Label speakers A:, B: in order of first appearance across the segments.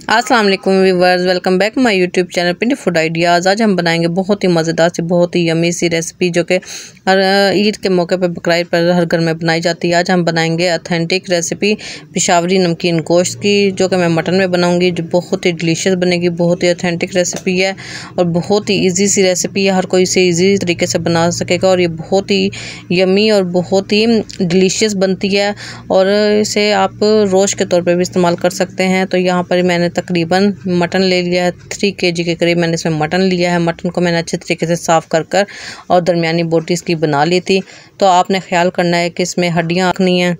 A: अस्सलाम वालेकुम viewers, welcome back my YouTube channel Pindi food ideas. आज हम बनाएंगे बहुत ही मज़ेदार सी, बहुत ही यमी सी रेसिपी जो कि हर ईद के मौके पर, बकरीद पर हर घर में बनाई जाती है। आज हम बनाएंगे ऑथेंटिक रेसिपी पेशावरी नमकीन गोश्त की, जो कि मैं मटन में बनाऊंगी, जो बहुत ही डिलीशियस बनेगी। बहुत ही ऑथेंटिक रेसिपी है और बहुत ही ईजी सी रेसिपी है। हर कोई इसे ईजी तरीके से बना सकेगा और ये बहुत ही यमी और बहुत ही डिलीशियस बनती है और इसे आप रोस्ट के तौर पर भी इस्तेमाल कर सकते हैं। तो यहाँ पर मैंने तकरीबन मटन ले लिया है, 3 kg के करीब मैंने इसमें मटन लिया है। मटन को मैंने अच्छे तरीके से साफ़ कर और दरमियानी बोटी इसकी बना ली थी। तो आपने ख्याल करना है कि इसमें हड्डियाँ रखनी हैं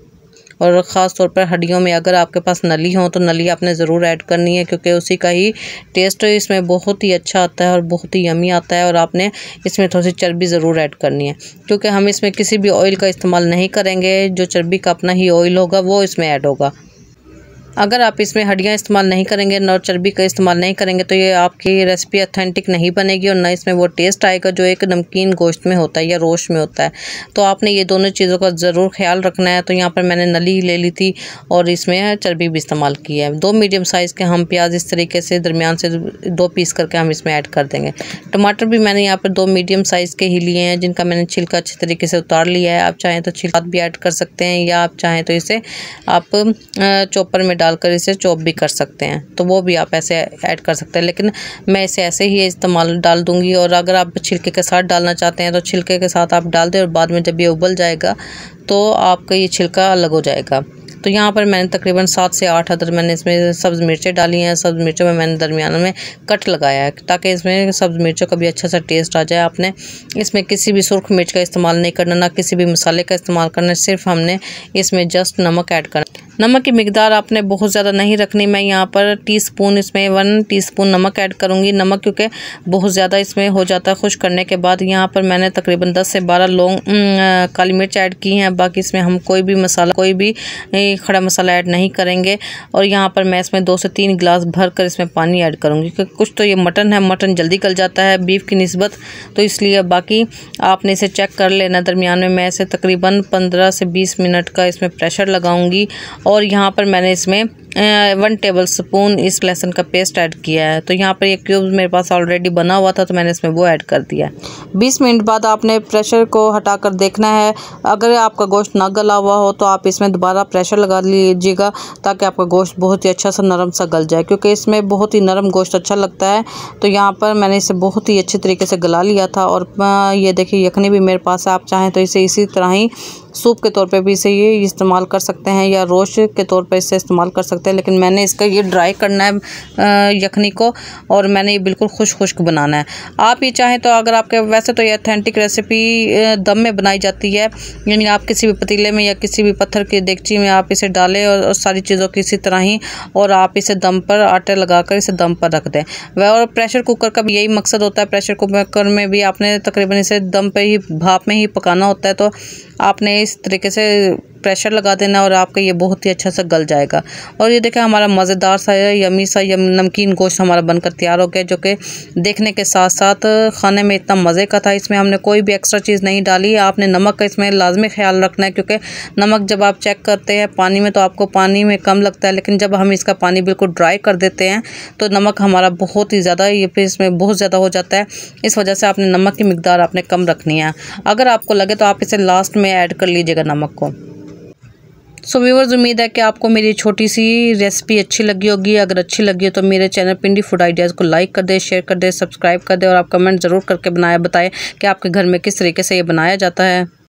A: और ख़ास तौर पर हड्डियों में अगर आपके पास नली हो तो नली आपने ज़रूर ऐड करनी है, क्योंकि उसी का ही टेस्ट इसमें बहुत ही अच्छा आता है और बहुत ही यमी आता है। और आपने इसमें थोड़ी सी चर्बी ज़रूर ऐड करनी है, क्योंकि हम इसमें किसी भी ऑयल का इस्तेमाल नहीं करेंगे। जो चर्बी का अपना ही ऑयल होगा वो इसमें ऐड होगा। अगर आप इसमें हड्डियाँ इस्तेमाल नहीं करेंगे और चर्बी का इस्तेमाल नहीं करेंगे तो ये आपकी रेसिपी ऑथेंटिक नहीं बनेगी और ना इसमें वो टेस्ट आएगा जो एक नमकीन गोश्त में होता है या रोस्ट में होता है। तो आपने ये दोनों चीज़ों का ज़रूर ख्याल रखना है। तो यहाँ पर मैंने नली ले ली थी और इसमें चर्बी भी इस्तेमाल की है। 2 मीडियम साइज़ के हम प्याज इस तरीके से दरमियान से 2 पीस करके हम इसमें ऐड कर देंगे। टमाटर भी मैंने यहाँ पर 2 मीडियम साइज़ के ही लिए हैं, जिनका मैंने छिलका अच्छे तरीके से उतार लिया है। आप चाहें तो छिलका भी ऐड कर सकते हैं या आप चाहें तो इसे आप चॉपर में डालकर इसे चॉप भी कर सकते हैं, तो वो भी आप ऐसे ऐड कर सकते हैं। लेकिन मैं इसे ऐसे ही इस्तेमाल डाल दूंगी। और अगर आप छिलके के साथ डालना चाहते हैं तो छिलके के साथ आप डाल दें और बाद में जब ये उबल जाएगा तो आपका ये छिलका अलग हो जाएगा। तो यहाँ पर मैंने तकरीबन 7 से 8 अदर मैंने इसमें सब्ज़ मिर्चें डाली हैं। सब्ज़ मिर्चों में मैंने दरमियान में कट लगाया है ताकि इसमें सब्ज़ मिर्चों का भी अच्छा सा टेस्ट आ जाए। आपने इसमें किसी भी सुर्ख मिर्च का इस्तेमाल नहीं करना, ना किसी भी मसाले का इस्तेमाल करना, सिर्फ हमने इसमें जस्ट नमक ऐड करना। नमक की मिकदार आपने बहुत ज़्यादा नहीं रखनी। मैं यहाँ पर टीस्पून इसमें 1 टीस्पून नमक ऐड करूँगी। नमक क्योंकि बहुत ज़्यादा इसमें हो जाता है खुश करने के बाद। यहाँ पर मैंने तकरीबन 10 से 12 लौंग काली मिर्च ऐड की हैं। बाकी इसमें हम कोई भी मसाला, कोई भी खड़ा मसाला ऐड नहीं करेंगे। और यहाँ पर मैं इसमें 2 से 3 गिलास भर कर इसमें पानी ऐड करूँगी, क्योंकि कुछ तो ये मटन है, मटन जल्दी गल जाता है बीफ की निस्बत, तो इसलिए बाकी आपने इसे चेक कर लेना दरमियान में। मैं इसे तकरीबन 15 से 20 मिनट का इसमें प्रेशर लगाऊंगी। और यहाँ पर मैंने इसमें 1 टेबल स्पून इस लहसुन का पेस्ट ऐड किया है। तो यहाँ पर एक क्यूब मेरे पास ऑलरेडी बना हुआ था, तो मैंने इसमें वो ऐड कर दिया। 20 मिनट बाद आपने प्रेशर को हटाकर देखना है। अगर आपका गोश्त ना गला हुआ हो तो आप इसमें दोबारा प्रेशर लगा लीजिएगा, ताकि आपका गोश्त बहुत ही अच्छा सा नरम सा गल जाए, क्योंकि इसमें बहुत ही नरम गोश्त अच्छा लगता है। तो यहाँ पर मैंने इसे बहुत ही अच्छे तरीके से गला लिया था। और ये देखिए यखनी भी मेरे पास है। आप चाहें तो इसे इसी तरह ही सूप के तौर पे भी इसे ये इस्तेमाल कर सकते हैं या रोस्ट के तौर पे इसे इस्तेमाल कर सकते हैं। लेकिन मैंने इसका ये ड्राई करना है यखनी को, और मैंने ये बिल्कुल खुश्क बनाना है। आप ये चाहें तो, अगर आपके वैसे तो ये ऑथेंटिक रेसिपी दम में बनाई जाती है, यानी आप किसी भी पतीले में या किसी भी पत्थर की देगची में आप इसे डालें और सारी चीज़ों की इसी तरह ही, और आप इसे दम पर आटे लगाकर इसे दम पर रख दें। वह और प्रेशर कुकर का भी यही मकसद होता है। प्रेशर कुकर में भी आपने तकरीबन इसे दम पे ही, भाप में ही पकाना होता है। तो आपने इस तरीके से प्रेशर लगा देना और आपका ये बहुत ही अच्छा सा गल जाएगा। और ये देखें हमारा मज़ेदार सा यमी सा नमकीन गोश्त हमारा बनकर तैयार हो गया, जो कि देखने के साथ साथ खाने में इतना मज़े का था। इसमें हमने कोई भी एक्स्ट्रा चीज़ नहीं डाली। आपने नमक का इसमें लाजमी ख्याल रखना है, क्योंकि नमक जब आप चेक करते हैं पानी में तो आपको पानी में कम लगता है, लेकिन जब हम इसका पानी बिल्कुल ड्राई कर देते हैं तो नमक हमारा बहुत ही ज़्यादा, ये फिर इसमें बहुत ज़्यादा हो जाता है। इस वजह से आपने नमक की मिकदार आपने कम रखनी है। अगर आपको लगे तो आप इसे लास्ट में ऐड कर लीजिएगा नमक को। सो व्यूअर्स, उम्मीद है कि आपको मेरी छोटी सी रेसिपी अच्छी लगी होगी। अगर अच्छी लगी हो तो मेरे चैनल पिंडी फूड आइडियाज़ को लाइक कर दे, शेयर कर दे, सब्सक्राइब कर दे और आप कमेंट ज़रूर करके बताएं कि आपके घर में किस तरीके से ये बनाया जाता है।